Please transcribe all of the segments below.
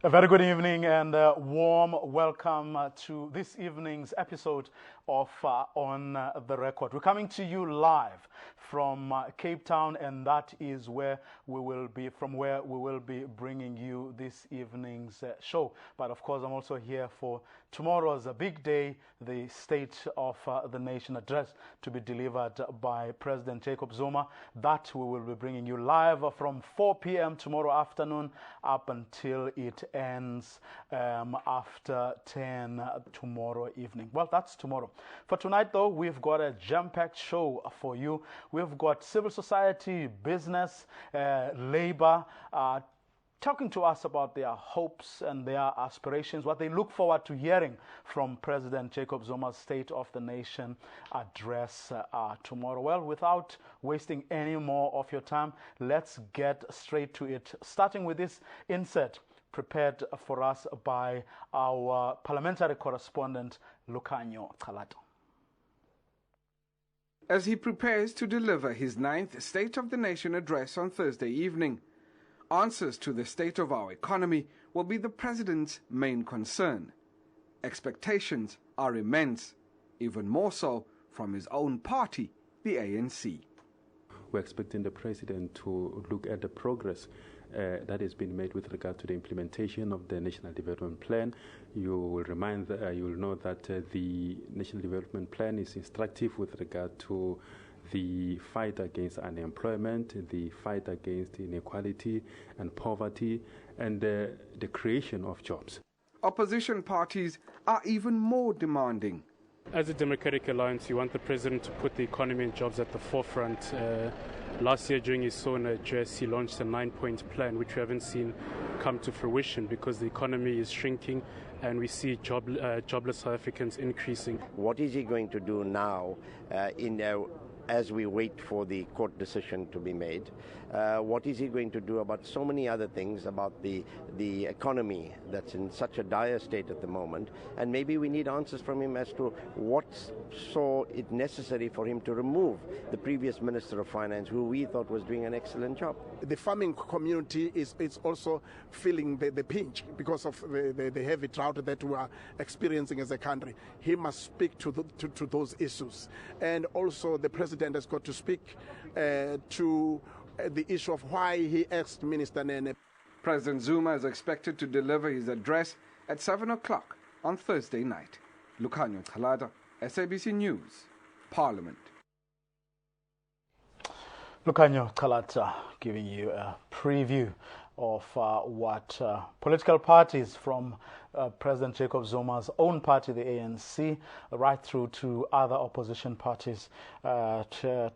A very good evening and a warm welcome to this evening's episode of On the Record. We're coming to you live from Cape Town, and that is where we will be bringing you this evening's show. But of course, I'm also here for tomorrow's big day, the State of the Nation address to be delivered by President Jacob Zuma. That we will be bringing you live from 4 p.m. tomorrow afternoon up until it ends after 10 tomorrow evening. Well, that's tomorrow. For tonight, though, we've got a jam-packed show for you. We've got civil society, business, labor, talking to us about their hopes and their aspirations, what they look forward to hearing from President Jacob Zuma's State of the Nation address tomorrow. Well, without wasting any more of your time, let's get straight to it, starting with this insert prepared for us by our parliamentary correspondent, Lucanyo Calato. As he prepares to deliver his 9th State of the Nation address on Thursday evening, answers to the state of our economy will be the president's main concern. Expectations are immense, even more so from his own party, the ANC. We're expecting the president to look at the progress that has been made with regard to the implementation of the National Development Plan. You will know that the National Development Plan is instructive with regard to the fight against unemployment, the fight against inequality and poverty, and the creation of jobs. Opposition parties are even more demanding. As a Democratic Alliance, you want the president to put the economy and jobs at the forefront. Last year during his SONA address, he launched a 9-point plan, which we haven't seen come to fruition because the economy is shrinking and we see jobless South Africans increasing. What is he going to do now as we wait for the court decision to be made? What is he going to do about so many other things, about the economy that's in such a dire state at the moment? And maybe we need answers from him as to what saw it necessary for him to remove the previous Minister of Finance, who we thought was doing an excellent job. The farming community is also feeling the pinch because of the heavy drought that we are experiencing as a country. He must speak to those issues. And also the president has got to speak to the issue of why he asked Minister Nene. President Zuma is expected to deliver his address at 7 o'clock on Thursday night. Lucanyo Calato, SABC News, Parliament. Lucanyo Calato giving you a preview of what political parties from President Jacob Zuma's own party, the ANC, right through to other opposition parties,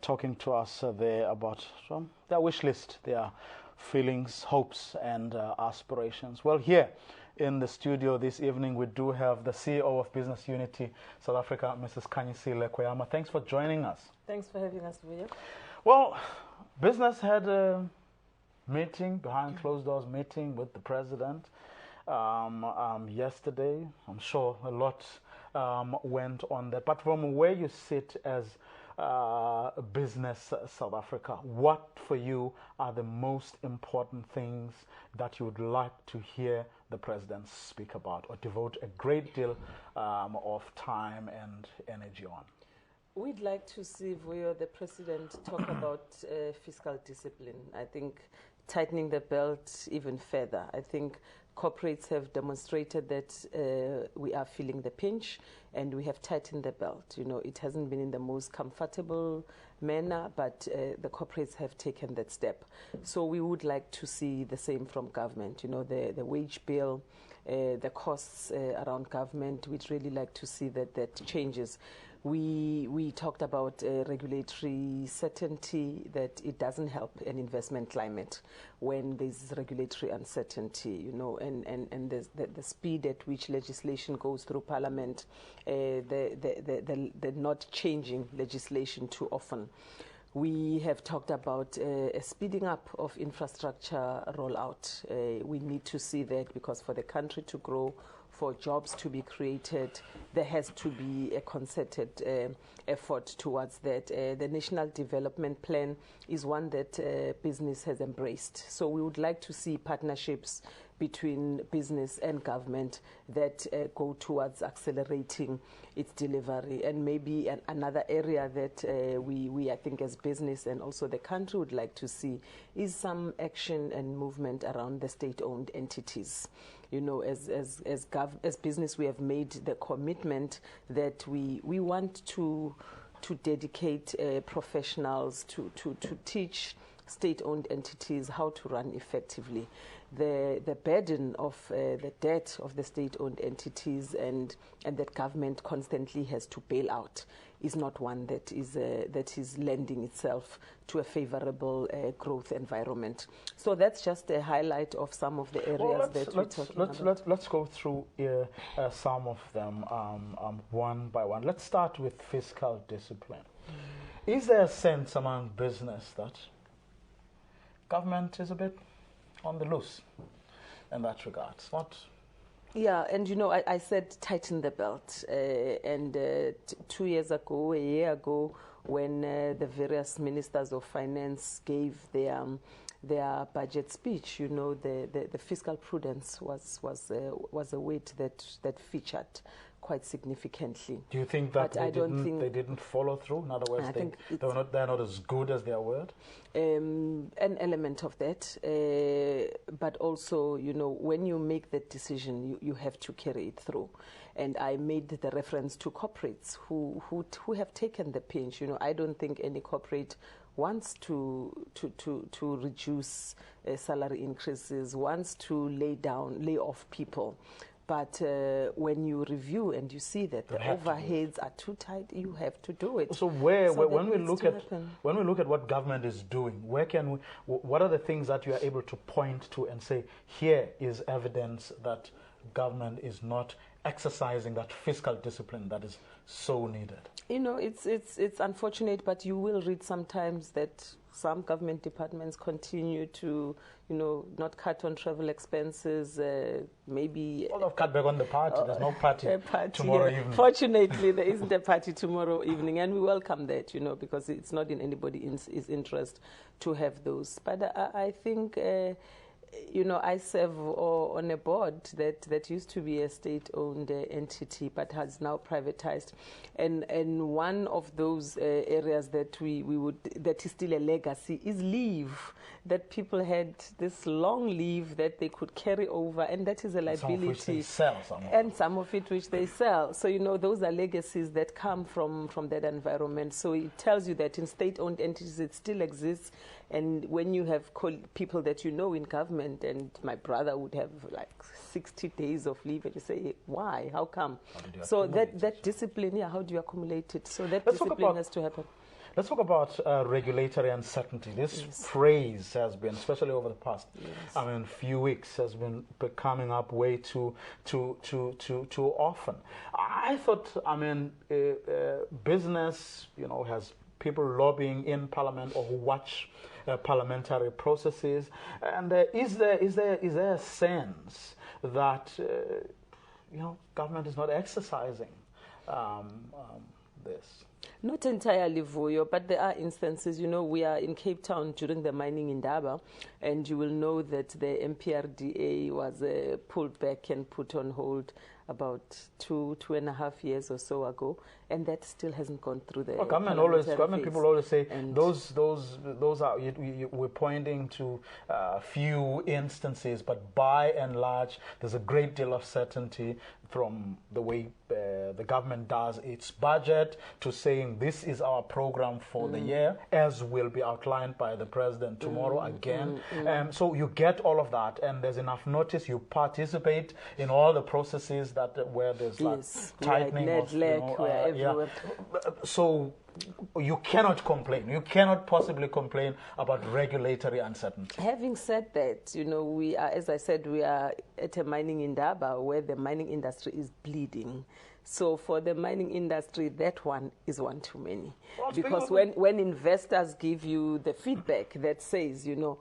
talking to us there about their wish list, their feelings, hopes, and aspirations. Well, here in the studio this evening, we do have the CEO of Business Unity South Africa, Mrs. Khanyisile Koyama. Thanks for joining us. Thanks for having us, William. Well, business had a meeting, behind closed doors meeting with the president yesterday. I'm sure a lot went on that. But from where you sit as Business South Africa, what for you are the most important things that you would like to hear the president speak about or devote a great deal of time and energy on? We'd like to see, Vuyo, the president talk about fiscal discipline. I think tightening the belt even further. I think corporates have demonstrated that we are feeling the pinch and we have tightened the belt. You know, it hasn't been in the most comfortable manner, but the corporates have taken that step. So we would like to see the same from government. You know, the wage bill, the costs around government, we'd really like to see that changes. We talked about regulatory certainty, that it doesn't help an investment climate when there's regulatory uncertainty, you know, and the speed at which legislation goes through Parliament, the not changing legislation too often. We have talked about a speeding up of infrastructure rollout. We need to see that because for the country to grow, for jobs to be created, there has to be a concerted effort towards that. The National Development Plan is one that business has embraced. So we would like to see partnerships between business and government that go towards accelerating its delivery. And maybe another area that we, I think, as business and also the country would like to see is some action and movement around the state-owned entities. You know, as business, we have made the commitment that we want to dedicate professionals to teach state-owned entities how to run effectively. The burden of the debt of the state-owned entities and that government constantly has to bail out is not one that is lending itself to a favorable growth environment. So that's just a highlight of some of the areas that we're talking about. Let's go through some of them one by one. Let's start with fiscal discipline. Is there a sense among business that government is a bit on the loose in that regard? It's not. Yeah, and you know, I said tighten the belt. And 2 years ago, a year ago, when the various ministers of finance gave their budget speech, you know, the fiscal prudence was a weight that featured quite significantly. Do you think that they didn't follow through? In other words, they're not as good as their word? An element of that, but also, you know, when you make that decision, you have to carry it through. And I made the reference to corporates who have taken the pinch. You know, I don't think any corporate wants to reduce salary increases, wants to lay off people. But when you review and you see that the overheads are too tight, you have to do it. So when we look at what government is doing, what are the things that you are able to point to and say, here is evidence that government is not exercising that fiscal discipline that is so needed? You know, it's unfortunate, but you will read sometimes that some government departments continue to, you know, not cut on travel expenses, maybe... Well, they've cut back on the party. There's no party tomorrow evening. Fortunately, there isn't a party tomorrow evening, and we welcome that, you know, because it's not in anybody's interest to have those. But I think... you know, I serve on a board that used to be a state-owned entity but has now privatized. And one of those areas that that is still a legacy is leave. That people had this long leave that they could carry over, and that is a liability. Some of which they sell. And some of it which they sell. So, you know, those are legacies that come from that environment. So it tells you that in state-owned entities it still exists. And when you have people that you know in government, and my brother would have like 60 days of leave, and you say, why? How come? So that discipline, how do you accumulate it? So that discipline has to happen. Let's talk about regulatory uncertainty. This phrase has been, especially over the past, few weeks, has been coming up way too often. I thought, business, you know, has people lobbying in Parliament or who watch parliamentary processes, and is there a sense that government is not exercising this? Not entirely, Vuyo, but there are instances. You know, we are in Cape Town during the mining indaba, and you will know that the MPRDA was pulled back and put on hold about 2.5 years or so ago, and that still hasn't gone through the government people always say those are we're pointing to few instances, but by and large there's a great deal of certainty from the way the government does its budget to saying this is our program for the year, as will be outlined by the president tomorrow again. So you get all of that, and there's enough notice. You participate in all the processes where there's tightening of So you cannot complain. You cannot possibly complain about regulatory uncertainty. Having said that, you know, we are, as I said, we are at a mining indaba where the mining industry is bleeding. So for the mining industry, that one is one too many. Because when investors give you the feedback that says, you know,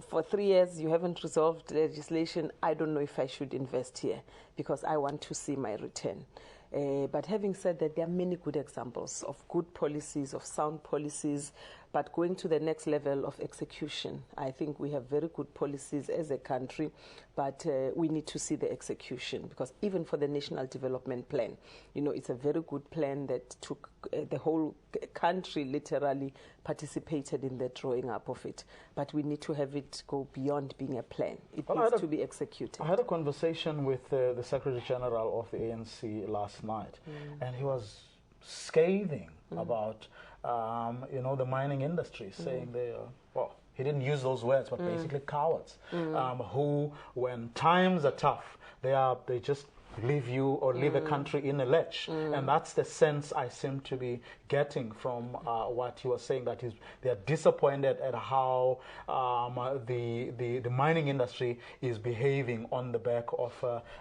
for 3 years, you haven't resolved legislation. I don't know if I should invest here because I want to see my return. But having said that, there are many good examples of good policies, of sound policies, but going to the next level of execution. I think we have very good policies as a country, but we need to see the execution, because even for the National Development Plan, it's a very good plan that took the whole country literally participated in the drawing up of it. But we need to have it go beyond being a plan. It needs to be executed. I had a conversation with the Secretary General of the ANC last night, and he was scathing about the mining industry, saying they are, he didn't use those words, but basically cowards, who, when times are tough, they just leave you or leave a country in a lurch. And that's the sense I seem to be getting from what you were saying, that they are disappointed at how the mining industry is behaving on the back of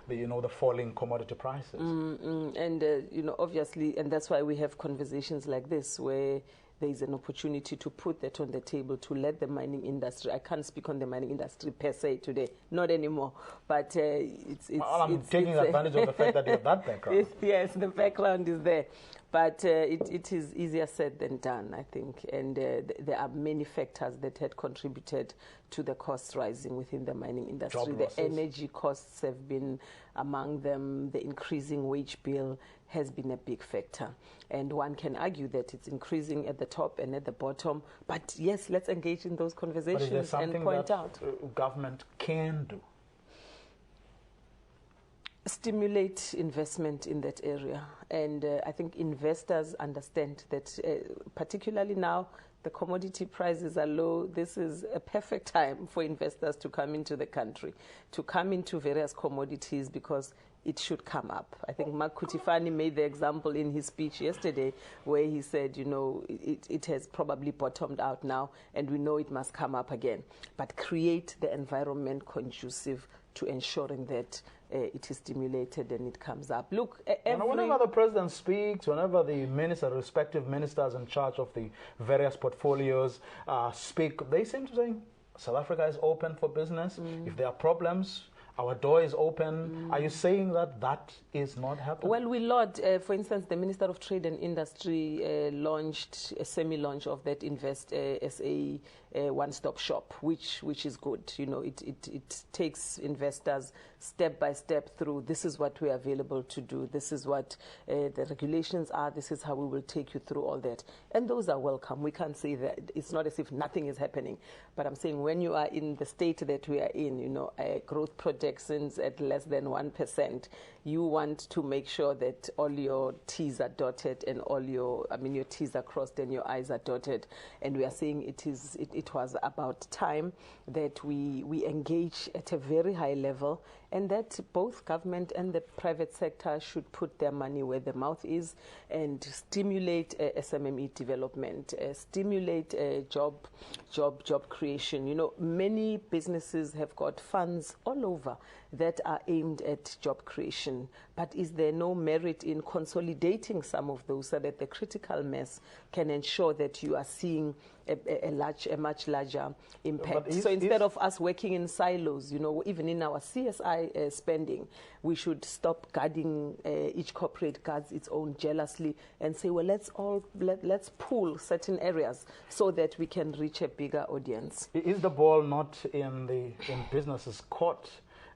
the falling commodity prices. And obviously, and that's why we have conversations like this, where there is an opportunity to put that on the table, to let the mining industry, I can't speak on the mining industry per se today, not anymore, but I'm taking advantage of the fact that you have that background. Yes, the background is there, but it is easier said than done, I think, and there are many factors that had contributed to the costs rising within the mining industry. The energy costs have been among them. The increasing wage bill has been a big factor. And one can argue that it's increasing at the top and at the bottom. But yes, let's engage in those conversations and point out. Government can do? Stimulate investment in that area. And I think investors understand that, particularly now, the commodity prices are low. This is a perfect time for investors to come into the country, to come into various commodities, because it should come up. I think Mark Kutifani made the example in his speech yesterday, where he said, it has probably bottomed out now, and we know it must come up again. But create the environment conducive to ensuring that it is stimulated and it comes up. Look, whenever the president speaks, whenever the respective ministers in charge of the various portfolios speak, they seem to say South Africa is open for business. If there are problems, our door is open. Are you saying that is not happening? Well, we laud, for instance, the Minister of Trade and Industry launched a semi-launch of that Invest SA one-stop shop, which is good. It takes investors step by step through. This is what we are available to do. This is what the regulations are. This is how we will take you through all that. And those are welcome. We can't say that. It's not as if nothing is happening. But I'm saying when you are in the state that we are in, growth projections at less than 1%, you want to make sure that all your T's are dotted and your T's are crossed and your I's are dotted. And we are saying it was about time that we engage at a very high level, and that both government and the private sector should put their money where their mouth is and stimulate SMME development, stimulate job creation. Many businesses have got funds all over that are aimed at job creation. But is there no merit in consolidating some of those so that the critical mass can ensure that you are seeing a much larger impact? So instead of us working in silos, even in our CSI spending, we should stop guarding, each corporate guards its own jealously, and say, well, let's pool certain areas so that we can reach a bigger audience. Is the ball not in business's court?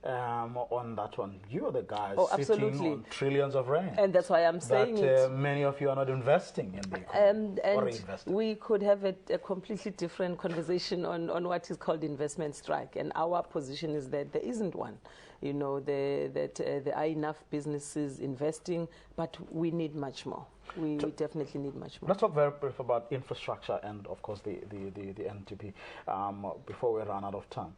On that one, you're the guys sitting on trillions of rand, and that's why I'm saying that many of you are not investing in the economy or reinvesting. We could have a completely different conversation on what is called investment strike, and our position is that there isn't one. There are enough businesses investing, but we need much more. We definitely need much more. Let's talk very brief about infrastructure and, of course, the NTP before we run out of time.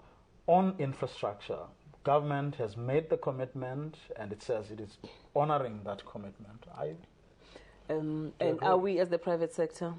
On infrastructure, government has made the commitment, and it says it is honoring that commitment. And are we, as the private sector?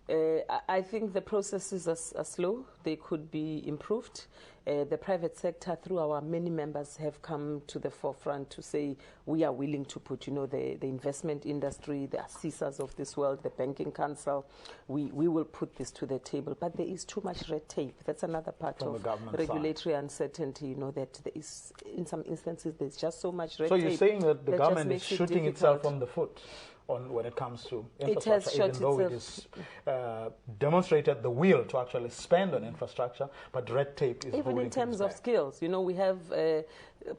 I think the processes are slow. They could be improved. The private sector, through our many members, have come to the forefront to say we are willing to put, the investment industry, the assessors of this world, the banking council, we will put this to the table. But there is too much red tape. That's another part From of the government regulatory uncertainty, that there is, in some instances, there's just so much red So tape. you're saying that the that government is just makes it shooting difficult. itself on the foot when it comes to It has infrastructure, shot even though it is demonstrated the will to actually spend on infrastructure, but red tape is even holding in terms things of back. skills. We have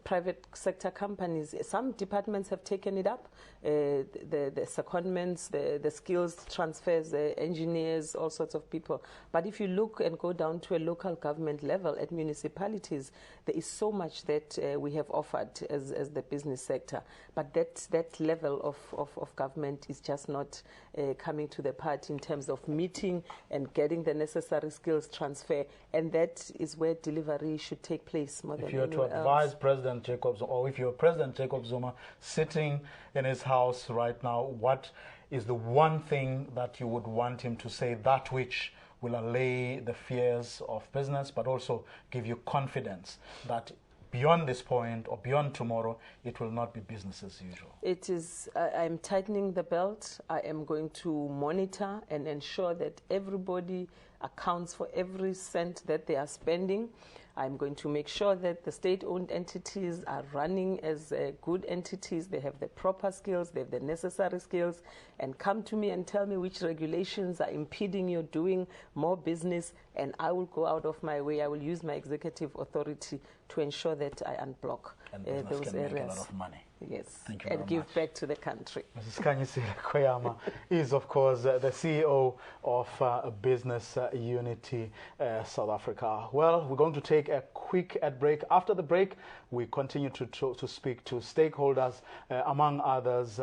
private sector companies. Some departments have taken it up. The secondments, the skills transfers, the engineers, all sorts of people. But if you look and go down to a local government level at municipalities, there is so much that we have offered as the business sector. But that level of government is just not coming to the party in terms of meeting and getting the necessary skills transfer. And that is where delivery should take place more than If you were to anywhere advise else. President Jacob Zuma, or if you're President Jacob Zuma sitting in his house right now, what is the one thing that you would want him to say, that which will allay the fears of business, but also give you confidence that beyond this point or beyond tomorrow, it will not be business as usual? It is, I'm tightening the belt. I am going to monitor and ensure that everybody accounts for every cent that they are spending. I'm going to make sure that the state-owned entities are running as good entities. They have the proper skills, they have the necessary skills, and come to me and tell me which regulations are impeding you doing more business, and I will go out of my way. I will use my executive authority to ensure that I unblock And business those can areas. make a lot of money. Yes, Thank you and very give much. back to the country. Mrs. Kanyisile Koyama is, of course, the CEO of Business Unity South Africa. Well, we're going to take a quick ad break. After the break, we continue to speak to stakeholders, among others,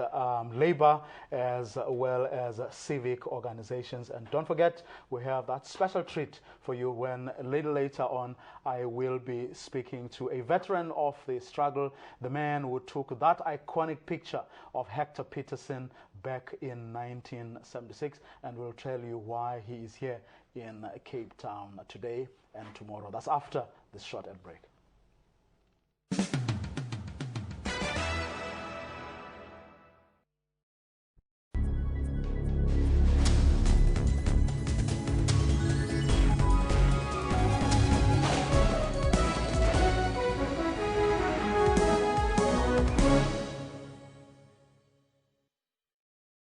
labor as well as civic organizations. And don't forget, we have that special treat for you when a little later on I will be speaking to a veteran of the struggle, the man who took that iconic picture of Hector Peterson back in 1976, and we'll tell you why he is here in Cape Town today and tomorrow. That's after this short ad break.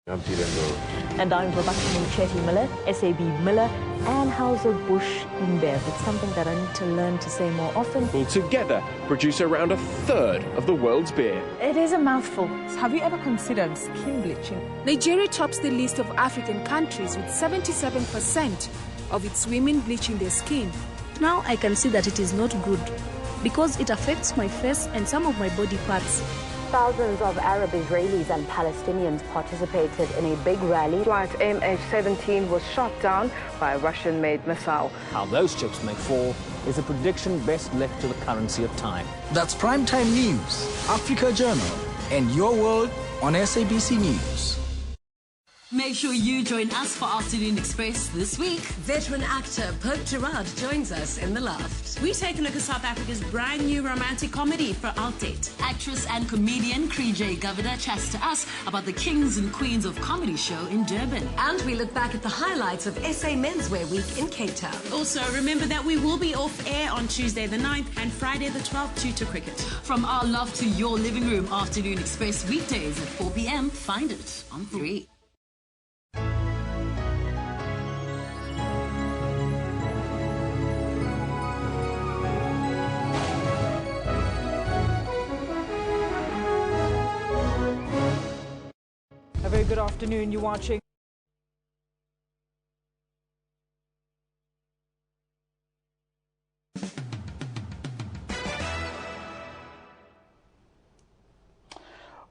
I'm Peter Ndoro. And I'm Robakini Chetty Miller, SAB Miller, and Anheuser-Busch InBev. It's something that I need to learn to say more often. Will together produce around a third of the world's beer. It is a mouthful. Have you ever considered skin bleaching? Nigeria tops the list of African countries with 77% of its women bleaching their skin. Now I can see that it is not good because it affects my face and some of my body parts. Thousands of Arab Israelis and Palestinians participated in a big rally. Flight MH17 was shot down by a Russian-made missile. How those chips may fall is a prediction best left to the currency of time. That's Primetime News, Africa Journal, and Your World on SABC News. Make sure you join us for Afternoon Express this week. Veteran actor Pope Gerard joins us in the loft. We take a look at South Africa's brand new romantic comedy for Outdate. Actress and comedian Kree Governor chats to us about the kings and queens of comedy show in Durban. And we look back at the highlights of SA Menswear Week in Cape Town. Also, remember that we will be off air on Tuesday the 9th and Friday the 12th due to cricket. From our loft to your living room, Afternoon Express weekdays at 4 p.m. Find it on 3. A very good afternoon. You're watching.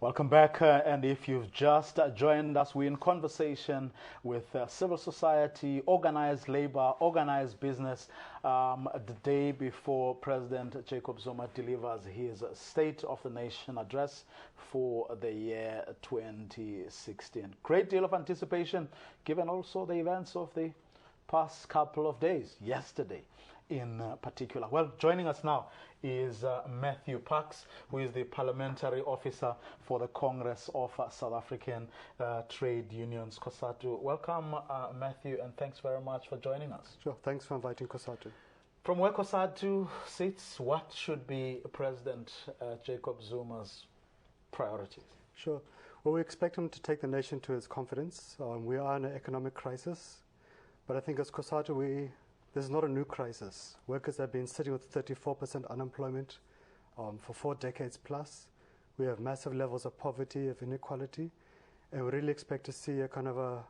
Welcome back, and if you've just joined us, we're in conversation with civil society, organized labor, organized business, the day before President Jacob Zuma delivers his State of the Nation address for the year 2016. Great deal of anticipation, given also the events of the past couple of days, yesterday in particular. Well, joining us now is Matthew Parks, who is the Parliamentary Officer for the Congress of South African Trade Unions, COSATU. Welcome, Matthew, and thanks very much for joining us. Sure, thanks for inviting COSATU. From where COSATU sits, what should be President Jacob Zuma's priorities? Sure. Well, we expect him to take the nation to his confidence. We are in an economic crisis, but I think as COSATU, this is not a new crisis. Workers have been sitting with 34% unemployment for 4 decades plus. We have massive levels of poverty, of inequality, and we really expect to see a kind of a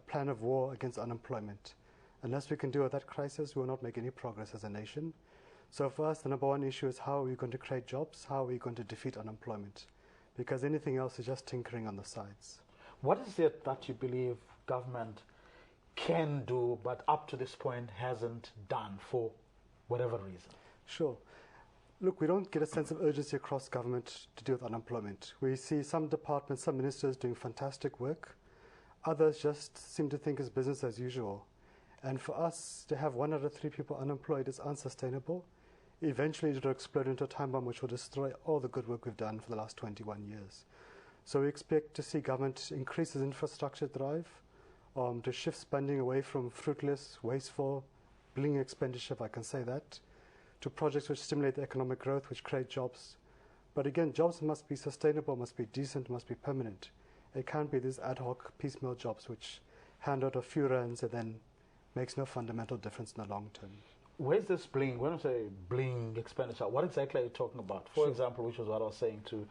plan of war against unemployment. Unless we can deal with that crisis, we will not make any progress as a nation. So for us, the number one issue is how are we going to create jobs? How are we going to defeat unemployment? Because anything else is just tinkering on the sides. What is it that you believe government can do, but up to this point hasn't done for whatever reason? Sure. Look, we don't get a sense of urgency across government to deal with unemployment. We see some departments, some ministers doing fantastic work. Others just seem to think it's business as usual. And for us to have 1 out of 3 people unemployed is unsustainable. Eventually it will explode into a time bomb which will destroy all the good work we've done for the last 21 years. So we expect to see government increase its infrastructure drive, to shift spending away from fruitless, wasteful, bling expenditure, if I can say that, to projects which stimulate the economic growth, which create jobs. But again, jobs must be sustainable, must be decent, must be permanent. It can't be these ad hoc piecemeal jobs which hand out a few rands and then makes no fundamental difference in the long term. Where's this bling? When you say bling expenditure, what exactly are you talking about? For example, which was what I was saying to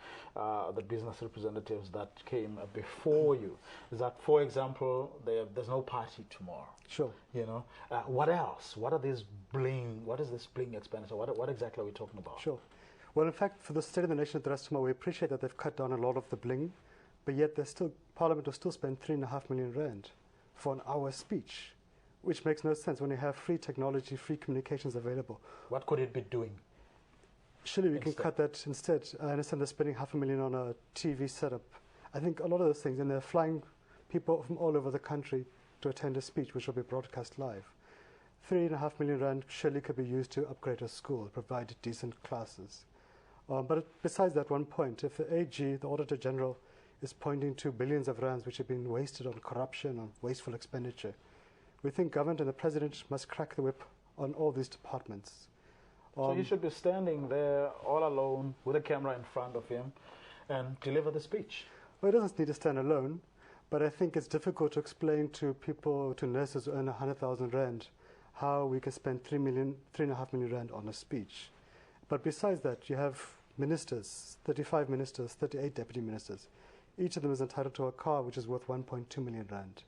the business representatives that came before you, is that, for example, there's no party tomorrow. Sure. You know, what else? What are these bling? What is this bling expenditure? What exactly are we talking about? Sure. Well, in fact, for the State of the Nation address tomorrow, we appreciate that they've cut down a lot of the bling, but yet Parliament will still spend 3.5 million rand for an hour speech, which makes no sense when you have free technology, free communications available. What could it be doing? Surely we can cut that instead. I understand they're spending 500,000 on a TV setup. I think a lot of those things, and they're flying people from all over the country to attend a speech which will be broadcast live. 3.5 million rand surely could be used to upgrade a school, provide decent classes. But besides that one point, if the AG, the Auditor General, is pointing to billions of rands which have been wasted on corruption, on wasteful expenditure, we think government and the president must crack the whip on all these departments. So he should be standing there all alone with a camera in front of him and deliver the speech. Well, he doesn't need to stand alone, but I think it's difficult to explain to people, to nurses who earn 100,000 rand, how we can spend 3.5 million rand on a speech. But besides that, you have ministers, 35 ministers, 38 deputy ministers. Each of them is entitled to a car which is worth 1.2 million rand.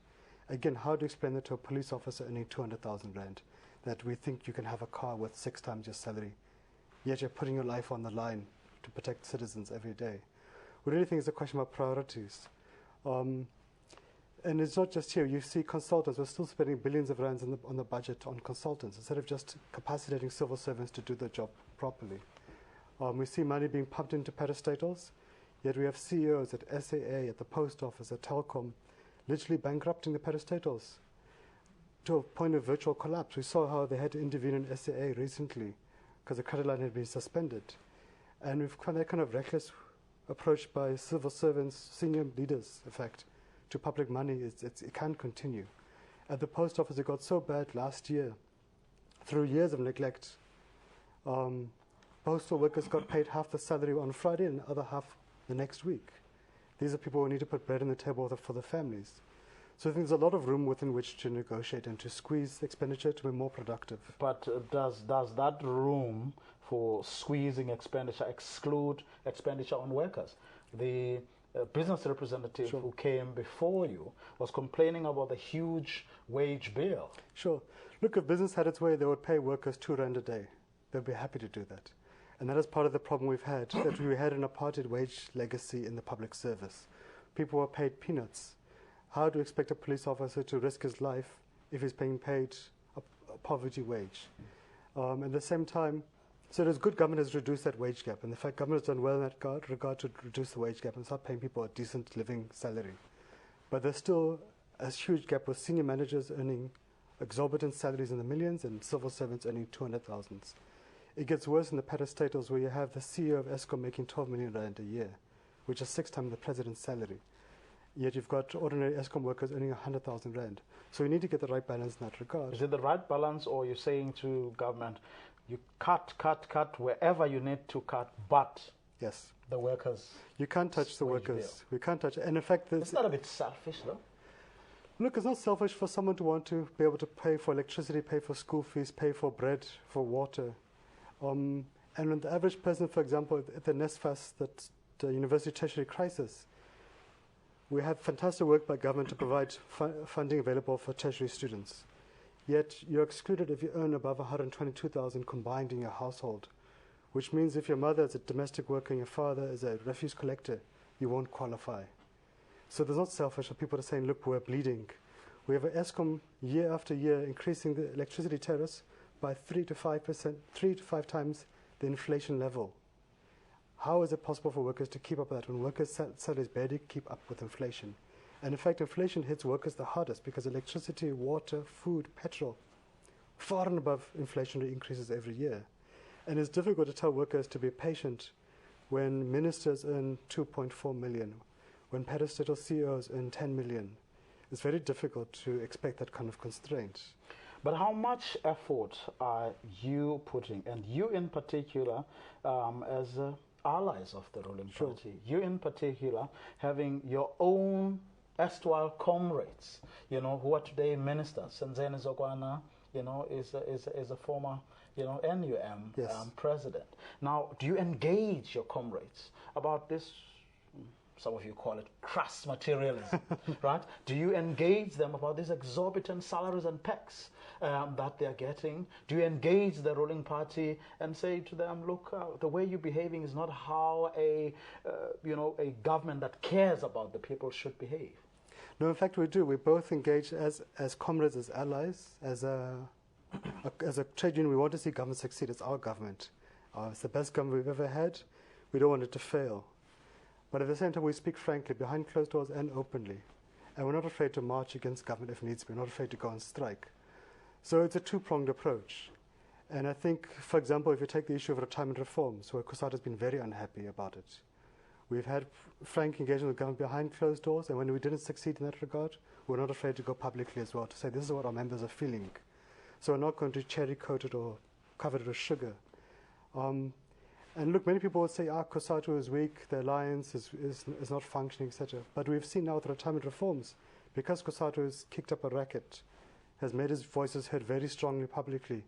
Again, how do you explain that to a police officer earning 200,000 rand, that we think you can have a car worth 6 times your salary, yet you're putting your life on the line to protect citizens every day? We really think it's a question about priorities. And it's not just here. You see consultants. We're still spending billions of rands on the budget on consultants instead of just capacitating civil servants to do their job properly. We see money being pumped into parastatals, yet we have CEOs at SAA, at the post office, at Telkom, literally bankrupting the parastatals to a point of virtual collapse. We saw how they had to intervene in SAA recently because the credit line had been suspended. And we've found that kind of reckless approach by civil servants, senior leaders, in fact, to public money. It can't continue. At the post office, it got so bad last year, through years of neglect. Postal workers got paid half the salary on Friday and the other half the next week. These are people who need to put bread on the table for their families. So I think there's a lot of room within which to negotiate and to squeeze expenditure to be more productive. But does that room for squeezing expenditure exclude expenditure on workers? The business representative who came before you was complaining about the huge wage bill. Sure. Look, if business had its way, they would pay workers 2 rand a day. They'd be happy to do that. And that is part of the problem we've had, that we had an apartheid wage legacy in the public service. People were paid peanuts. How do you expect a police officer to risk his life if he's being paid a poverty wage? At the same time, so it is good government has reduced that wage gap. And in fact, government has done well in that regard to reduce the wage gap and start paying people a decent living salary. But there's still a huge gap with senior managers earning exorbitant salaries in the millions and civil servants earning 200,000s. It gets worse in the parastatals where you have the CEO of Eskom making 12 million rand a year, which is 6 times the president's salary. Yet you've got ordinary Eskom workers earning 100,000 rand. So you need to get the right balance in that regard. Is it the right balance, or you're saying to government, you cut wherever you need to cut, but yes, the workers... You can't touch the workers. Bill. We can't touch it. And in fact... It's not a bit selfish, though? Look, it's not selfish for someone to want to be able to pay for electricity, pay for school fees, pay for bread, for water. And when the average person, for example, at the NSFAS, the University Tertiary Crisis, we have fantastic work by government to provide funding available for tertiary students. Yet you're excluded if you earn above 122,000 combined in your household, which means if your mother is a domestic worker and your father is a refuse collector, you won't qualify. So there's not selfish for people to say, look, we're bleeding. We have an Eskom year after year increasing the electricity tariffs by 3 to 5 times the inflation level. How is it possible for workers to keep up with that when workers' salaries barely keep up with inflation? And in fact, inflation hits workers the hardest because electricity, water, food, petrol, far and above inflationary increases every year. And it's difficult to tell workers to be patient when ministers earn 2.4 million, when parastatal CEOs earn 10 million. It's very difficult to expect that kind of constraint. But how much effort are you putting, and you in particular, as allies of the ruling party, you in particular, having your own erstwhile comrades, who are today ministers? Senzeni Zokwana, is a former, NUM president. Now, do you engage your comrades about this? Some of you call it crass materialism, right? Do you engage them about these exorbitant salaries and pecs that they're getting? Do you engage the ruling party and say to them, look, the way you're behaving is not how a government that cares about the people should behave? No, in fact we do. We both engage as comrades, as allies, as a trade union. We want to see government succeed. It's our government. It's the best government we've ever had. We don't want it to fail. But at the same time, we speak frankly, behind closed doors and openly. And we're not afraid to march against government if needs be. We're not afraid to go on strike. So it's a two-pronged approach. And I think, for example, if you take the issue of retirement reforms, where COSATU has been very unhappy about it, we've had frank engagement with government behind closed doors, and when we didn't succeed in that regard, we're not afraid to go publicly as well, to say this is what our members are feeling. So we're not going to cherry-coat it or cover it with sugar. And look, many people would say, COSATU is weak, the alliance is not functioning, etc. But we've seen now with retirement reforms, because COSATU has kicked up a racket, has made his voices heard very strongly publicly,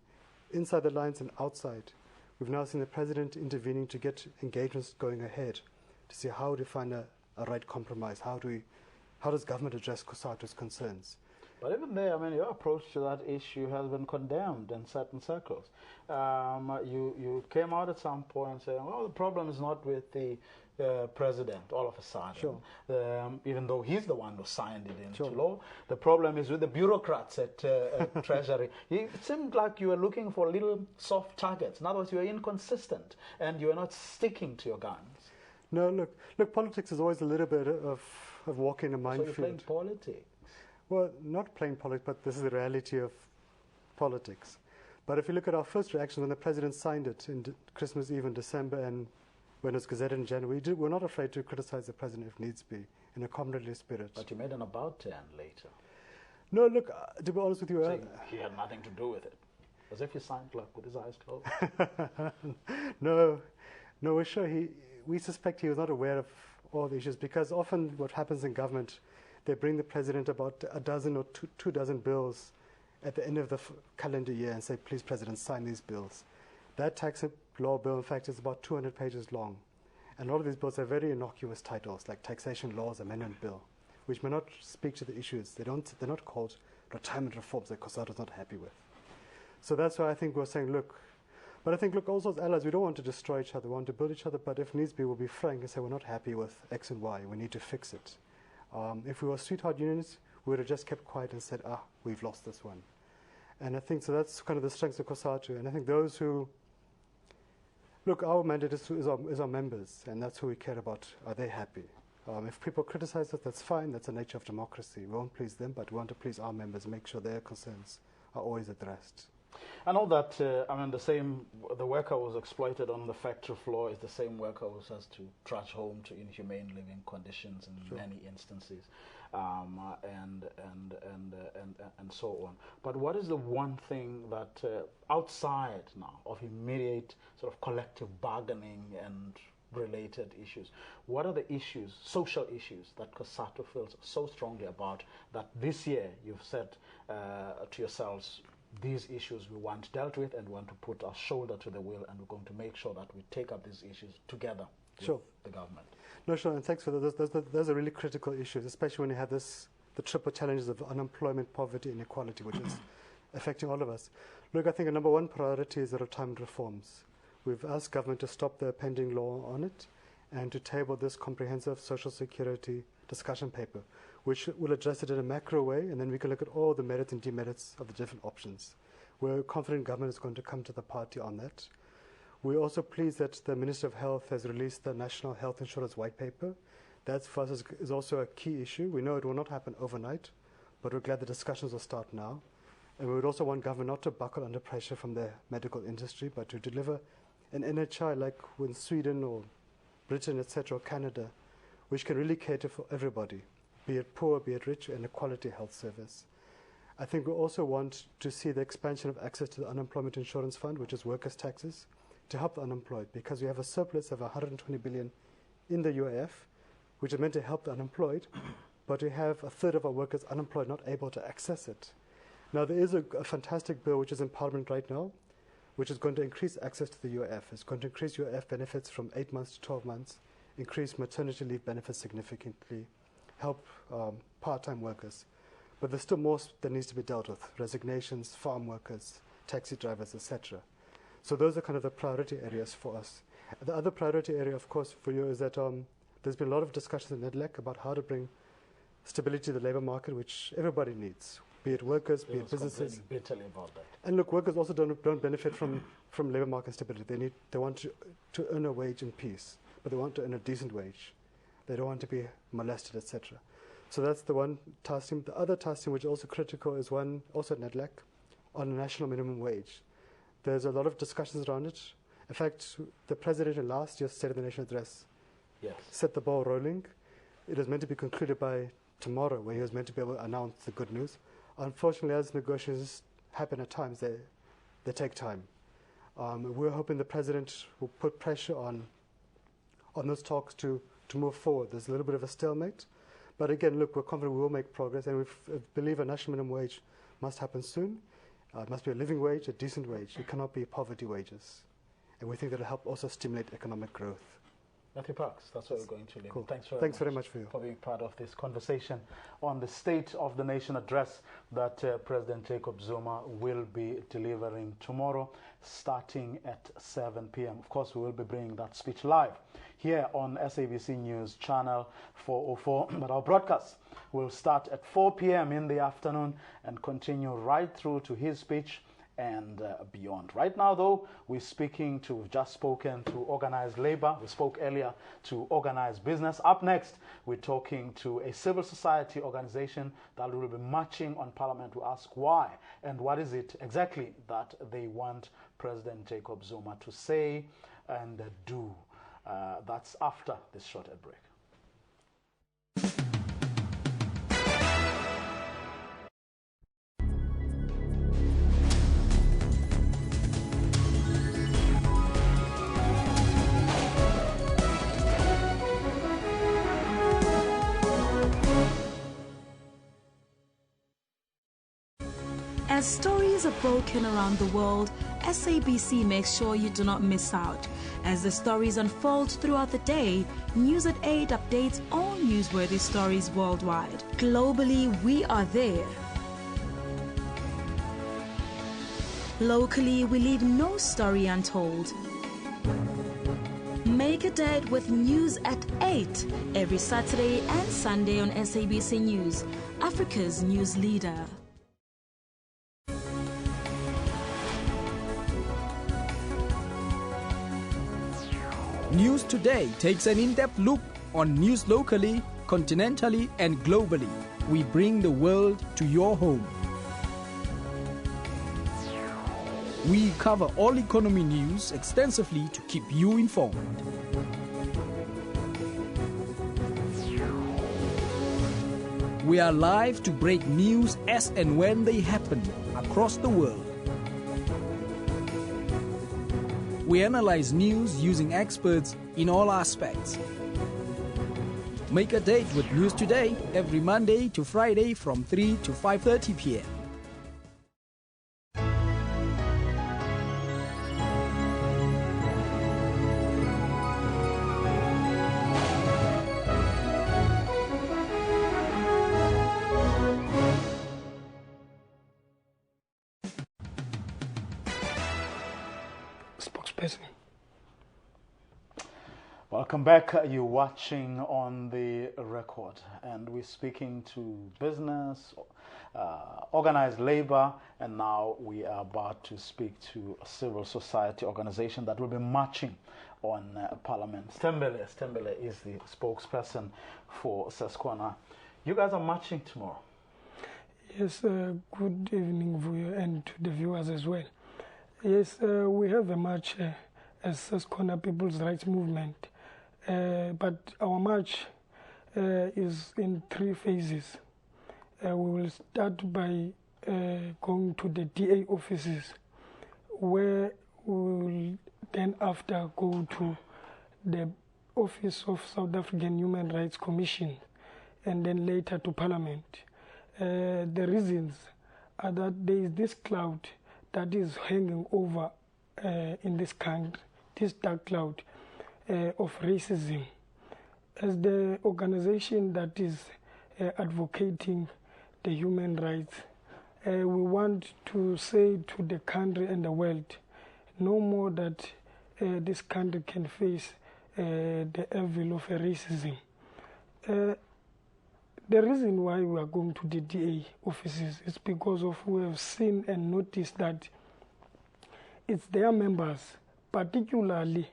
inside the alliance and outside. We've now seen the president intervening to get engagements going ahead, to see how to find a right compromise. How does government address COSATU's concerns? But even there, your approach to that issue has been condemned in certain circles. You came out at some point saying, well, the problem is not with the president all of a sudden, even though he's the one who signed it into law. The problem is with the bureaucrats at Treasury. It seemed like you were looking for little soft targets. In other words, you were inconsistent and you were not sticking to your guns. No, look, politics is always a little bit of walking a minefield. So you're playing politics? Well, not playing politics, but this is the reality of politics. But if you look at our first reaction when the president signed it in Christmas Eve in December and when it was gazetted in January, we're not afraid to criticize the president if needs be, in a comradely spirit. But you made an about-turn later. No, look, to be honest with you... he had nothing to do with it. As if he signed with his eyes closed. No, we're sure we suspect he was not aware of all the issues, because often what happens in government, they bring the president about a dozen or two dozen bills at the end of the calendar year and say, please, President, sign these bills. That tax law bill, in fact, is about 200 pages long. And a lot of these bills have very innocuous titles, like Taxation Laws Amendment Bill, which may not speak to the issues. They're not called retirement reforms that COSATU is not happy with. So that's why I think we're saying, look, But I think, look, also as allies, we don't want to destroy each other. We want to build each other, but if needs be, we'll be frank and say we're not happy with X and Y. We need to fix it. If we were sweetheart unions, we would have just kept quiet and said, we've lost this one. And I think, so that's kind of the strengths of COSATU. And I think those who, look, our mandate is our members, and that's who we care about. Are they happy? If people criticize us, that's fine. That's the nature of democracy. We won't please them, but we want to please our members and make sure their concerns are always addressed. I know that, the worker who's exploited on the factory floor is the same worker who has to trudge home to inhumane living conditions in many instances, and so on. But what is the one thing that, outside now of immediate sort of collective bargaining and related issues, what are the issues, social issues, that COSATU feels so strongly about that this year you've said to yourselves, these issues we want dealt with and we want to put our shoulder to the wheel, and we're going to make sure that we take up these issues together with the government? No, sure, and thanks for that. Those are really critical issues, especially when you have the triple challenges of unemployment, poverty, and inequality, which is affecting all of us. Look, I think a number one priority is the retirement reforms. We've asked government to stop the pending law on it and to table this comprehensive social security discussion paper, which will address it in a macro way, and then we can look at all the merits and demerits of the different options. We're confident government is going to come to the party on that. We're also pleased that the Minister of Health has released the National Health Insurance White Paper. That, for us, is also a key issue. We know it will not happen overnight, but we're glad the discussions will start now. And we would also want government not to buckle under pressure from the medical industry, but to deliver an NHI like in Sweden or Britain, etc., or Canada, which can really cater for everybody, be it poor, be it rich, and a quality health service. I think we also want to see the expansion of access to the Unemployment Insurance Fund, which is workers' taxes, to help the unemployed, because we have a surplus of 120 billion in the UAF, which is meant to help the unemployed, but we have a third of our workers unemployed, not able to access it. Now, there is a fantastic bill which is in Parliament right now, which is going to increase access to the UAF. It's going to increase UAF benefits from 8 months to 12 months, increase maternity leave benefits significantly, help part-time workers. But there's still more that needs to be dealt with: resignations, farm workers, taxi drivers, etc. So those are kind of the priority areas for us. The other priority area, of course, for you is that there's been a lot of discussions in NEDLAC about how to bring stability to the labour market, which everybody needs, be it workers, be it businesses. Bitterly about that. And look, workers also don't benefit from labour market stability. They want to earn a wage in peace, but they want to earn a decent wage. They don't want to be molested, etc. So that's the one task team. The other task team, which is also critical, is one also at NEDLAC on a national minimum wage. There's a lot of discussions around it. In fact, the President in last year's State of the Nation address set the ball rolling. It was meant to be concluded by tomorrow, where he was meant to be able to announce the good news. Unfortunately, as negotiations happen at times, they take time. We're hoping the President will put pressure on those talks to move forward. There's a little bit of a stalemate. But again, look, we're confident we will make progress, and we believe a national minimum wage must happen soon. It must be a living wage, a decent wage. It cannot be poverty wages. And we think that will help also stimulate economic growth. Matthew Parks, that's where we're going to leave. Cool. Thanks very much for being part of this conversation on the State of the Nation address that President Jacob Zuma will be delivering tomorrow, starting at 7 p.m. Of course, we will be bringing that speech live here on SABC News Channel 404. But our broadcast will start at 4 p.m. in the afternoon and continue right through to his speech and beyond. Right now, though, we've just spoken to organized labor. We spoke earlier to organized business. Up next, we're talking to a civil society organization that will be marching on Parliament to ask why and what is it exactly that they want President Jacob Zuma to say and do. That's after this short ad break. As stories are broken around the world, SABC makes sure you do not miss out. As the stories unfold throughout the day, News at 8 updates all newsworthy stories worldwide. Globally, we are there. Locally, we leave no story untold. Make a date with news at 8 every Saturday and Sunday on SABC News, Africa's news leader. News Today takes an in-depth look on news locally, continentally, and globally. We bring the world to your home. We cover all economy news extensively to keep you informed. We are live to break news as and when they happen across the world. We analyze news using experts in all aspects. Make a date with News Today every Monday to Friday from 3 to 5:30 p.m. Spokesperson. Welcome back. You're watching On the Record, and we're speaking to business, organized labor, and now we are about to speak to a civil society organization that will be marching on Parliament. Stembele is the spokesperson for SONA. You guys are marching tomorrow. Yes, good evening, Vuyo, and to the viewers as well. Yes, we have a march as SONA People's Rights Movement, but our march is in 3 phases. We will start by going to the DA offices, where we will then after go to the Office of South African Human Rights Commission, and then later to Parliament. The reasons are that there is this cloud that is hanging over in this country, this dark cloud of racism. As the organization that is advocating the human rights, we want to say to the country and the world, no more that this country can face the evil of racism. The reason why we are going to the DA offices is because of we have seen and noticed that it's their members, particularly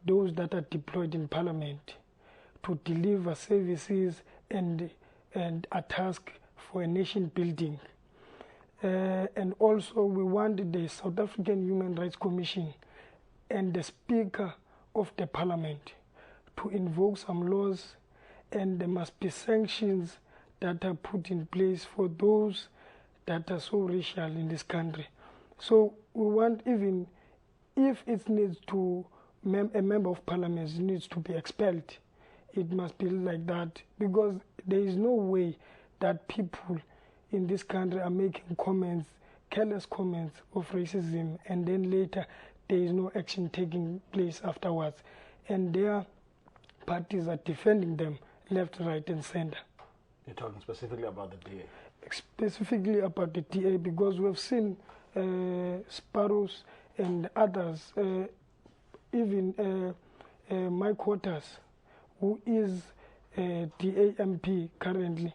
those that are deployed in Parliament, to deliver services and are tasked for a nation building. And also we want the South African Human Rights Commission and the Speaker of the Parliament to invoke some laws, and there must be sanctions that are put in place for those that are so racial in this country. So we want, even if it needs to, a member of parliament needs to be expelled, it must be like that, because there is no way that people in this country are making comments, careless comments of racism, and then later there is no action taking place afterwards. And their parties are defending them left, right, and center. You're talking specifically about the DA? Specifically about the DA, because we've seen Sparrows and others, even Mike Waters, who is a DA MP currently.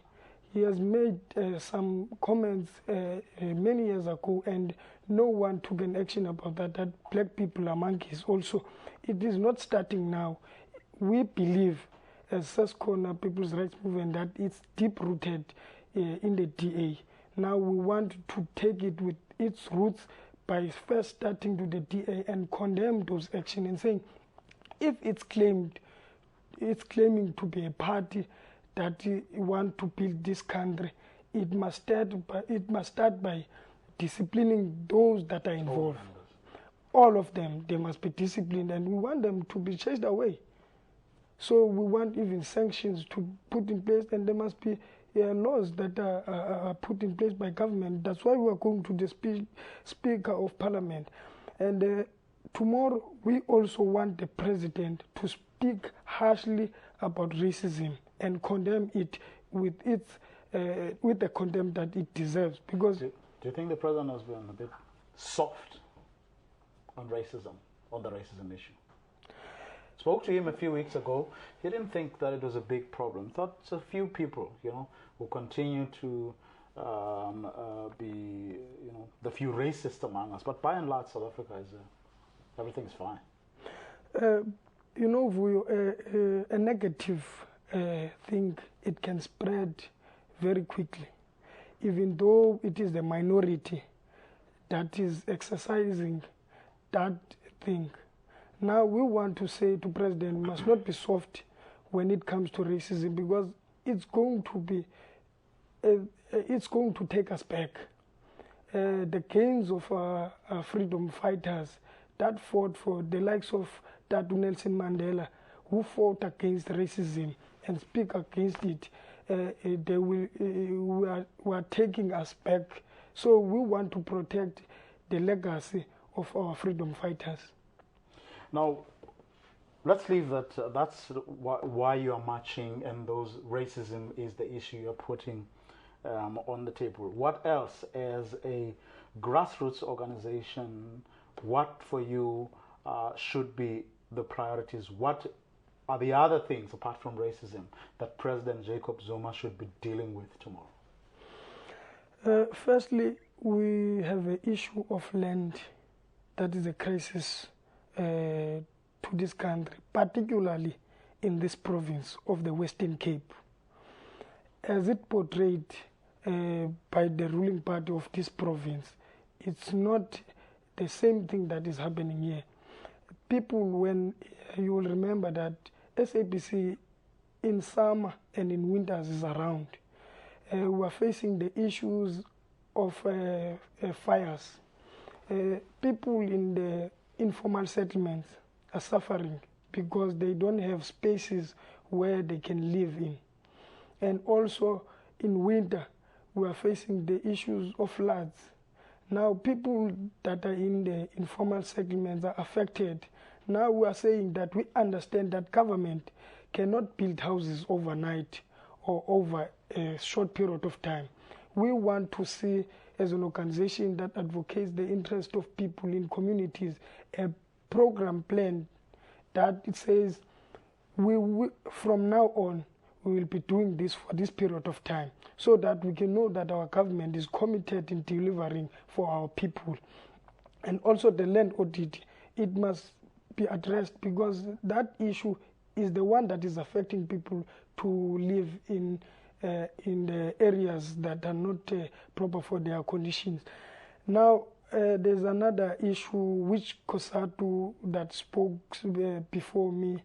He has made some comments many years ago, and no one took an action about that black people are monkeys also. It is not starting now. We believe, as SONA People's Rights Movement, that it's deep-rooted in the DA. Now we want to take it with its roots by first starting to the DA and condemn those actions and saying, if it's claiming to be a party that want to build this country, it must start by disciplining those that are involved. All of them, they must be disciplined, and we want them to be chased away. So we want even sanctions to put in place, and there must be laws that are put in place by government. That's why we are going to the Speaker of Parliament. And tomorrow we also want the President to speak harshly about racism and condemn it with the contempt that it deserves. Because do you think the President has been a bit soft on racism, on the racism issue. Spoke to him a few weeks ago. He didn't think that it was a big problem. Thought it's a few people, will continue to be, the few racists among us. But by and large, South Africa is everything's fine. A negative thing, it can spread very quickly, even though it is the minority that is exercising that thing. Now we want to say to President, we must not be soft when it comes to racism, because it's going to take us back. The gains of our freedom fighters that fought for the likes of Tatu Nelson Mandela, who fought against racism and speak against it, we are taking us back. So we want to protect the legacy of our freedom fighters. Now, let's leave that. That's why you are marching, and those racism is the issue you're putting on the table. What else, as a grassroots organization, what for you should be the priorities? What are the other things, apart from racism, that President Jacob Zuma should be dealing with tomorrow? Firstly, we have an issue of land that is a crisis to this country, particularly in this province of the Western Cape. As it portrayed by the ruling party of this province, it's not the same thing that is happening here. People, when you will remember that SABC in summer and in winters is around, we are facing the issues of fires. People in the informal settlements are suffering because they don't have spaces where they can live in. And also in winter, we are facing the issues of floods. Now people that are in the informal settlements are affected. Now we are saying that we understand that government cannot build houses overnight or over a short period of time. We want to see, as an organization that advocates the interest of people in communities, a program plan that it says from now on we will be doing this for this period of time, so that we can know that our government is committed in delivering for our people. And also the land audit, it must be addressed, because that issue is the one that is affecting people to live in the areas that are not proper for their conditions. Now, there's another issue which Kosatu that spoke before me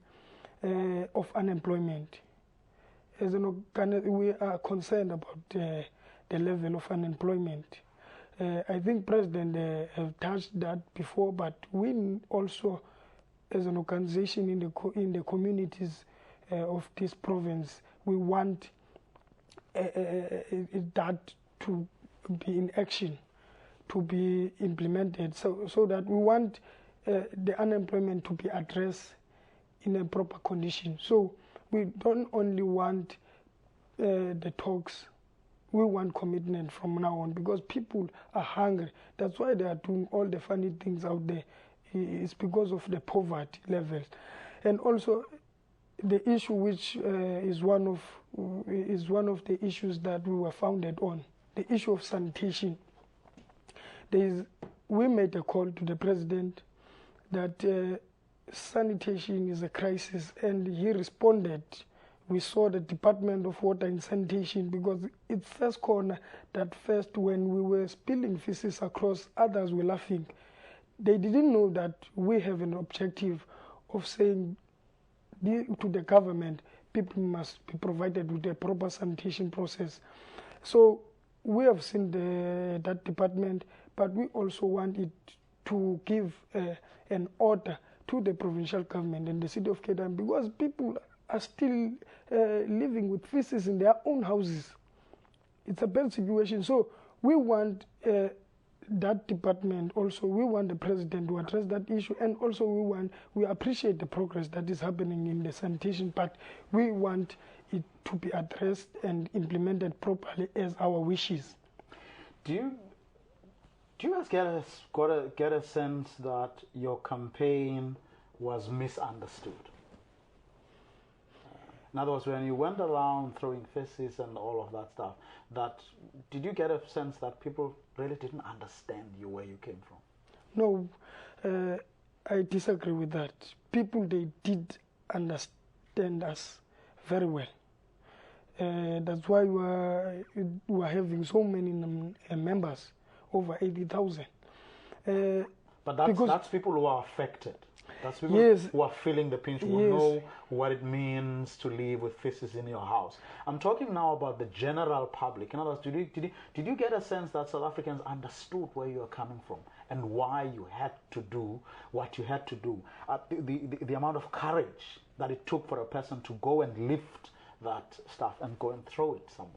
of unemployment. As we are concerned about the level of unemployment. I think President have touched that before, but we also, as an organization in the communities of this province, we want that to be in action, to be implemented, so that we want the unemployment to be addressed in a proper condition. So we don't only want the talks, we want commitment from now on, because people are hungry. That's why they are doing all the funny things out there. It's because of the poverty levels. And also the issue which is one of the issues that we were founded on, the issue of sanitation. We made a call to the president that sanitation is a crisis, and he responded. We saw the Department of Water and Sanitation, because it's first corner that first when we were spilling feces across, others were laughing. They didn't know that we have an objective of saying to the government, people must be provided with a proper sanitation process. So we have seen that department, but we also want it to give an order to the provincial government and the city of Cape Town, because people are still living with feces in their own houses. It's a bad situation. So we want that department also, we want the president to address that issue, and also we appreciate the progress that is happening in the sanitation part. We want it to be addressed and implemented properly as our wishes. Do you Do you guys get a sense that your campaign was misunderstood? In other words, when you went around throwing faces and all of that stuff, did you get a sense that people really didn't understand you, where you came from? No, I disagree with that. People, they did understand us very well. That's why we are having so many members, over 80,000. But that's people who are affected. That's people who are feeling the pinch, who know what it means to live with faces in your house. I'm talking now about the general public. In other words, did you get a sense that South Africans understood where you are coming from and why you had to do what you had to do? The amount of courage that it took for a person to go and lift that stuff and go and throw it somewhere.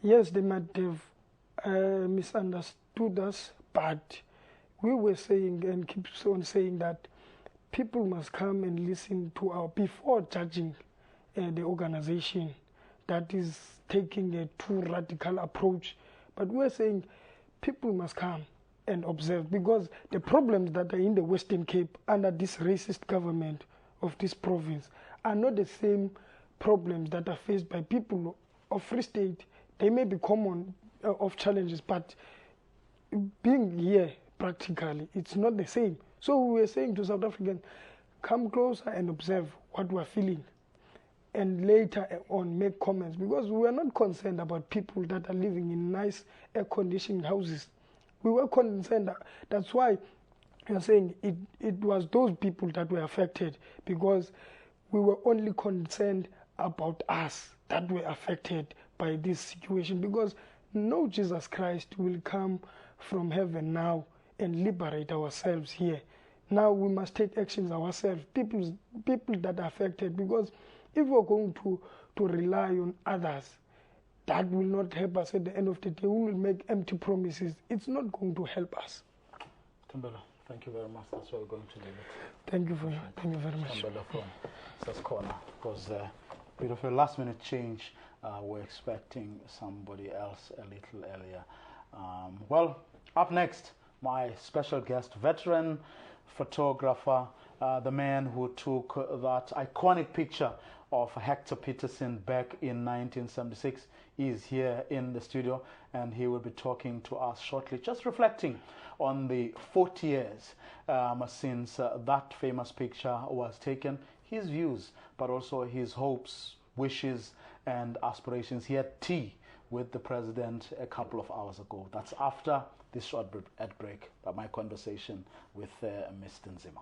Yes, they might have misunderstood us, but we were saying and keep on saying that people must come and listen to our, before judging the organization that is taking a too radical approach. But we're saying people must come and observe, because the problems that are in the Western Cape under this racist government of this province are not the same problems that are faced by people of Free State. They may be common of challenges, but being here practically, it's not the same. So we were saying to South Africans, come closer and observe what we're feeling, and later on make comments, because we are not concerned about people that are living in nice air-conditioned houses. We were concerned. That's why we are saying it was those people that were affected, because we were only concerned about us that were affected by this situation, because no Jesus Christ will come from heaven now and liberate ourselves here. Now we must take actions ourselves, people that are affected, because if we're going to rely on others, that will not help us at the end of the day. We will make empty promises. It's not going to help us. Tumbela, thank you very much. That's where we're going to leave it. Thank you very much. Tumbela from South Corner. It was a bit of a last-minute change. We're expecting somebody else a little earlier. Well, up next, my special guest, veteran photographer, the man who took that iconic picture of Hector Peterson back in 1976, is here in the studio, and he will be talking to us shortly, just reflecting on the 40 years since that famous picture was taken, his views, but also his hopes, wishes, and aspirations. He had tea with the president a couple of hours ago. That's after this short ad break, my conversation with Mr. Nzima.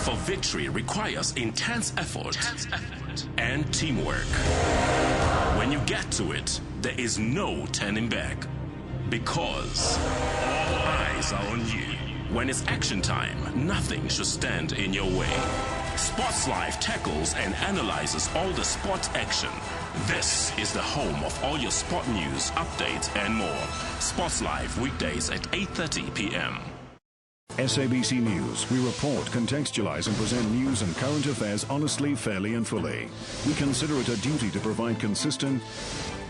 For victory requires intense effort and teamwork. When you get to it, there is no turning back, because all eyes are on you. When it's action time, nothing should stand in your way. Sports Live tackles and analyzes all the sports action. This is the home of all your sport news, updates, and more. Sports Live, weekdays at 8:30 p.m. SABC News. We report, contextualize, and present news and current affairs honestly, fairly, and fully. We consider it a duty to provide consistent,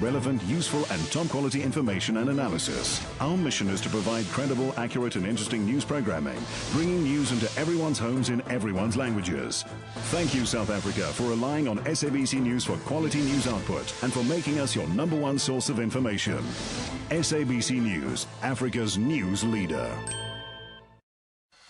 relevant, useful, and top-quality information and analysis. Our mission is to provide credible, accurate, and interesting news programming, bringing news into everyone's homes in everyone's languages. Thank you, South Africa, for relying on SABC News for quality news output and for making us your #1 source of information. SABC News, Africa's news leader.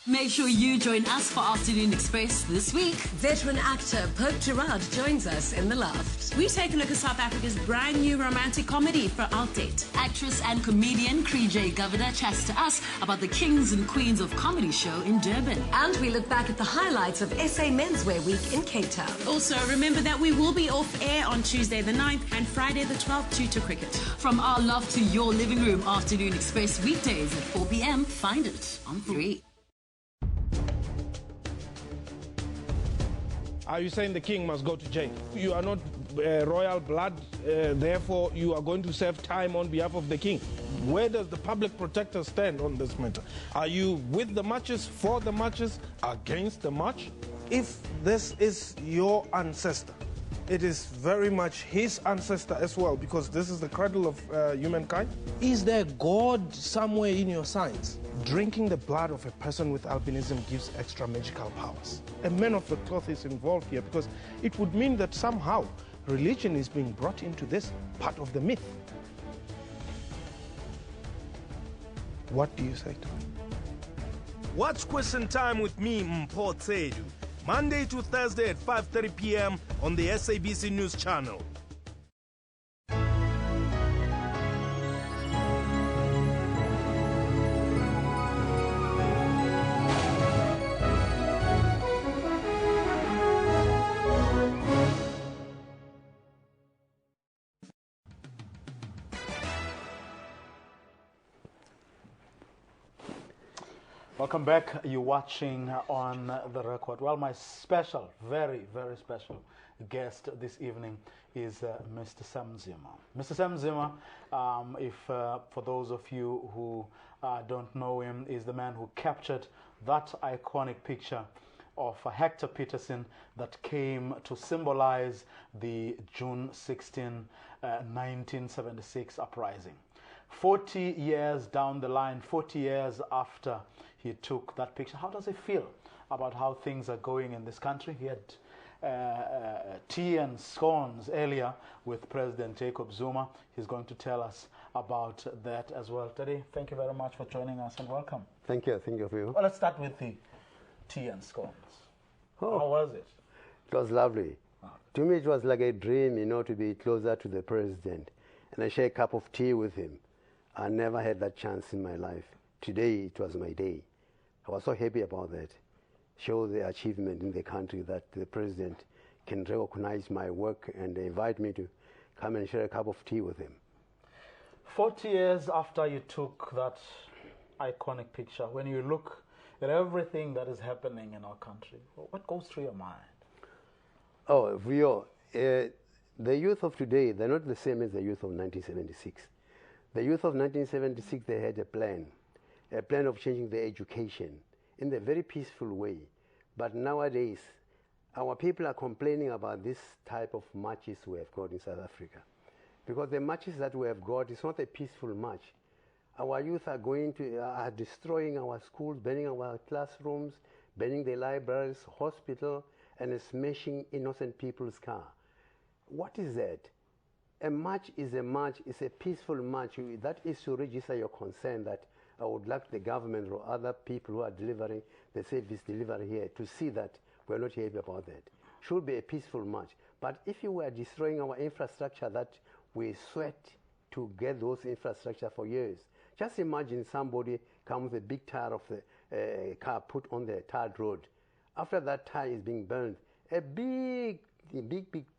Make sure you join us for Afternoon Express this week. Veteran actor Pope Gerard joins us in the loft. We take a look at South Africa's brand new romantic comedy for Outdate. Actress and comedian Krije Governor chats to us about the kings and queens of comedy show in Durban. And we look back at the highlights of SA Menswear Week in Cape Town. Also, remember that we will be off air on Tuesday the 9th and Friday the 12th due to cricket. From our loft to your living room, Afternoon Express weekdays at 4 p.m. Find it on 3. Are you saying the king must go to jail? You are not royal blood, therefore you are going to serve time on behalf of the king. Where does the public protector stand on this matter? Are you with the marches, for the marches, against the march? If this is your ancestor, it is very much his ancestor as well, because this is the cradle of humankind. Is there God somewhere in your science? Drinking the blood of a person with albinism gives extra magical powers. A man of the cloth is involved here because it would mean that somehow religion is being brought into this part of the myth. What do you say to that? Watch Question Time with me, Mpho Tsedu, Monday to Thursday at 5:30 p.m. on the SABC News Channel. Welcome back. You're watching On The Record. Well, my special, very, very special guest this evening is Mr. Sam Zimmer. Mr. Sam Zimmer, for those of you who don't know him, is the man who captured that iconic picture of Hector Peterson that came to symbolize the June 16, 1976 uprising. 40 years down the line, 40 years after he took that picture, how does he feel about how things are going in this country? He had tea and scones earlier with President Jacob Zuma. He's going to tell us about that as well. Teddy, thank you very much for joining us and welcome. Thank you for you. Well, let's start with the tea and scones. Oh, how was it? It was lovely. To me, it was like a dream, to be closer to the president. And I share a cup of tea with him. I never had that chance in my life. Today, it was my day. I was so happy about that. Show the achievement in the country that the president can recognize my work and invite me to come and share a cup of tea with him. 40 years after you took that iconic picture, when you look at everything that is happening in our country, what goes through your mind? Oh, Vio, the youth of today, they're not the same as the youth of 1976. The youth of 1976, they had a plan of changing the education in a very peaceful way. But nowadays, our people are complaining about this type of marches we have got in South Africa. Because the marches that we have got is not a peaceful march. Our youth are destroying our schools, burning our classrooms, burning the libraries, hospital, and smashing innocent people's car. What is that? A march is a march, it's a peaceful march. That is to register your concern that I would like the government or other people who are delivering the service delivery here to see that we're not happy about that. Should be a peaceful march. But if you were destroying our infrastructure that we sweat to get those infrastructure for years, just imagine somebody comes with a big tire of the car put on the tarred road. After that tire is being burned, a big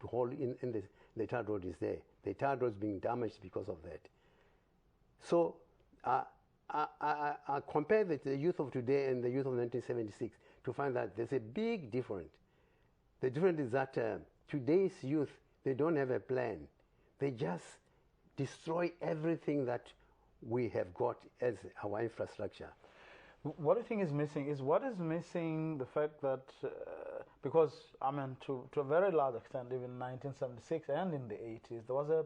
hole in the tarred road is there. The tarred road is being damaged because of that. So I compare the youth of today and the youth of 1976 to find that there's a big difference. The difference is that today's youth, they don't have a plan. They just destroy everything that we have got as our infrastructure. What I think is missing is the fact that, because, to a very large extent, even in 1976 and in the 80s, there was a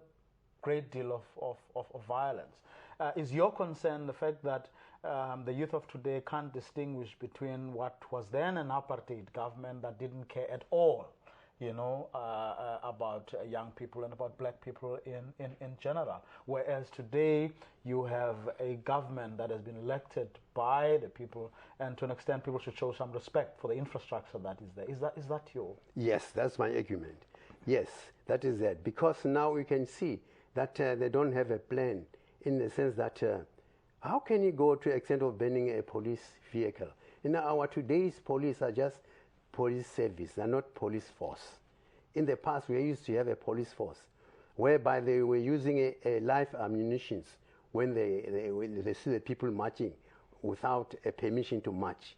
great deal of violence. Is your concern the fact that the youth of today can't distinguish between what was then an apartheid government that didn't care at all, about young people and about black people in general, whereas today you have a government that has been elected by the people, and to an extent people should show some respect for the infrastructure that is there. Is that your... Yes, that's my argument. Yes, that is that. Because now we can see that they don't have a plan, in the sense that how can you go to the extent of banning a police vehicle? Our today's police are just police service, they're not police force. In the past, we used to have a police force, whereby they were using a live ammunition when they see the people marching without a permission to march.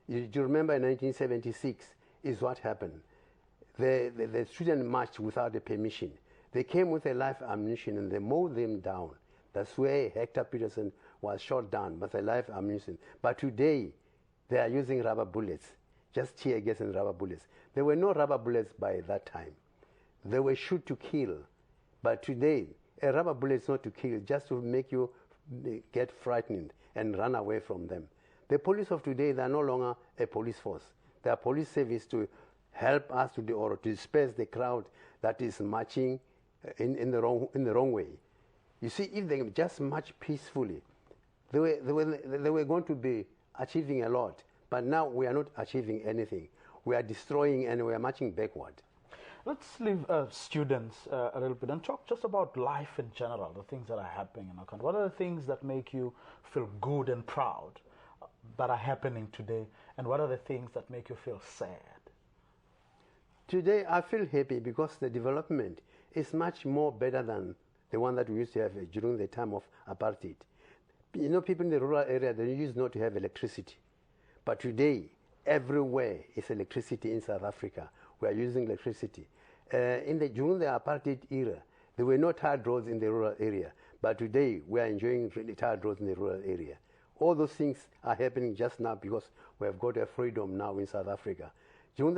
Do you remember in 1976 is what happened? The students marched without a permission. They came with a live ammunition and they mowed them down. That's where Hector Peterson was shot down with a live ammunition. But today, they are using rubber bullets, just tear gas and rubber bullets. There were no rubber bullets by that time. They were shoot to kill. But today, a rubber bullet is not to kill, just to make you get frightened and run away from them. The police of today, they are no longer a police force. They are police service to help us to disperse the crowd that is marching in the wrong way. You see, if they just march peacefully, they were going to be achieving a lot. But now we are not achieving anything. We are destroying and we are marching backward. Let's leave students a little bit and talk just about life in general, the things that are happening in our country. What are the things that make you feel good and proud that are happening today? And what are the things that make you feel sad? Today I feel happy because the development is much more better than the one that we used to have during the time of apartheid. You know, people in the rural area, they used not to have electricity. But today, everywhere is electricity in South Africa. We are using electricity. During the apartheid era, there were no tarred roads in the rural area. But today, we are enjoying really tarred roads in the rural area. All those things are happening just now because we have got a freedom now in South Africa. During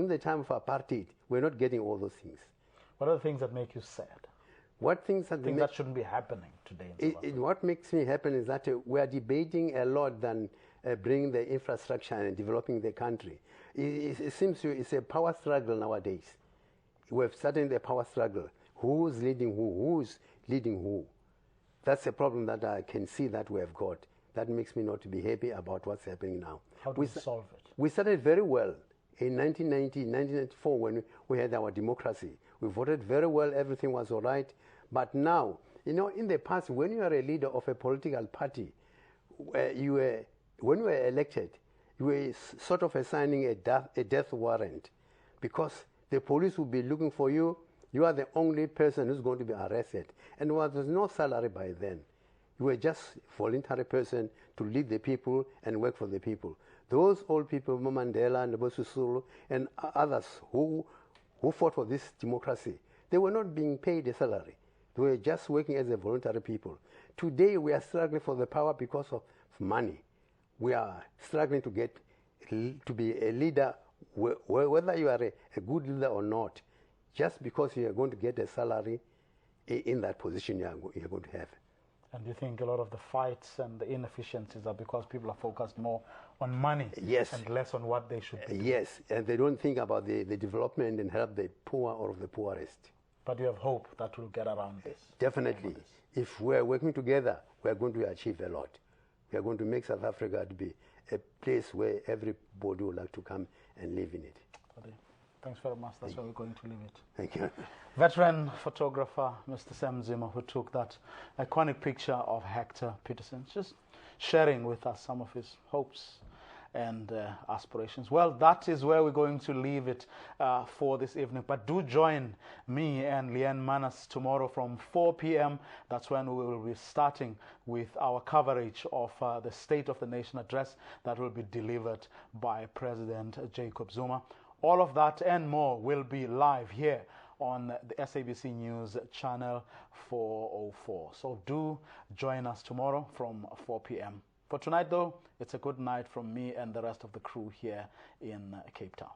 the time of apartheid, we're not getting all those things. What are the things that make you sad? What things that shouldn't be happening today? What makes me happy is that we are debating a lot than bringing the infrastructure and developing the country. It seems it's a power struggle nowadays. We've started the power struggle. Who's leading who? Who's leading who? That's a problem that I can see that we have got. That makes me not to be happy about what's happening now. How do we solve it? We started very well in 1990, 1994 when we had our democracy. We voted very well, everything was all right. But now, you know, in the past, when you are a leader of a political party, when you were elected, you were sort of assigning a death warrant because the police will be looking for you. You are the only person who's going to be arrested. And there was no salary by then. You were just a voluntary person to lead the people and work for the people. Those old people, Mandela and Sisulu and others who fought for this democracy, they were not being paid a salary. They were just working as a voluntary people. Today we are struggling for the power because of money. We are struggling to be a leader, whether you are a good leader or not, just because you are going to get a salary in that position you are going to have. And do you think a lot of the fights and the inefficiencies are because people are focused more on money and less on what they should be doing? Yes, and they don't think about the development and help the poor or the poorest. But you have hope that we'll get around this? Definitely. If we're working together, we're going to achieve a lot. We are going to make South Africa to be a place where everybody would like to come and live in it. Thanks very much. That's where we're going to leave it. Thank you. Veteran photographer, Mr. Sam Zima, who took that iconic picture of Hector Peterson, just sharing with us some of his hopes and aspirations. Well, that is where we're going to leave it for this evening. But do join me and Leanne Manas tomorrow from 4 p.m. That's when we will be starting with our coverage of the State of the Nation address that will be delivered by President Jacob Zuma. All of that and more will be live here on the SABC News channel 404. So do join us tomorrow from 4 p.m. For tonight, though, it's a good night from me and the rest of the crew here in Cape Town.